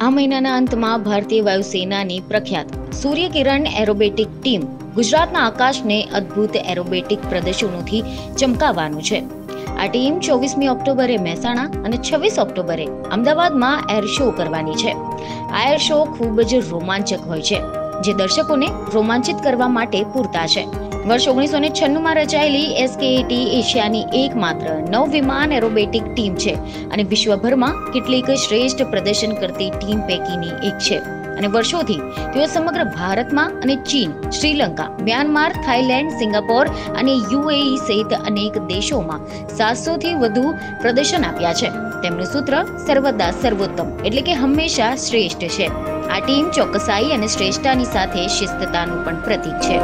આ મહિનાના અંતમાં ભારતીય વાયુસેનાની પ્રખ્યાત સૂર્યકિરણ એરોબેટિક ટીમ ગુજરાતના આકાશને અદ્ભુત એરોબેટિક પ્રદર્શનોથી ચમકાવવાનું છે. આ ટીમ 24મી ઓક્ટોબરે મહેસાણા અને 26 ઓક્ટોબરે અમદાવાદમાં એર શો કરવાની છે. આ એર શો ખૂબ જ રોમાંચક હોય છે, જે દર્શકોને રોમાંચિત કરવા માટે પૂરતા છે. વર્ષ 1996માં રચાયેલી SKAT એશિયાની એકમાત્ર નવવિમાન એરોબેટિક ટીમ છે અને વિશ્વભરમાં કેટલીક શ્રેષ્ઠ પ્રદર્શન કરતી ટીમ પૈકીની એક છે. અને વર્ષોથી તેઓ સમગ્ર ભારતમાં અને ચીન, શ્રીલંકા, મ્યાનમાર, થાઈલેન્ડ, સિંગાપોર અને UAE સહિત અનેક દેશોમાં 700થી વધુ પ્રદર્શન આપ્યા છે. તેમનું સૂત્ર સર્વદા સર્વોત્તમ એટલે કે હંમેશા શ્રેષ્ઠ છે. આ ટીમ ચોકસાઈ અને શ્રેષ્ઠતાની સાથે શિસ્તતાનું પણ પ્રતીક છે.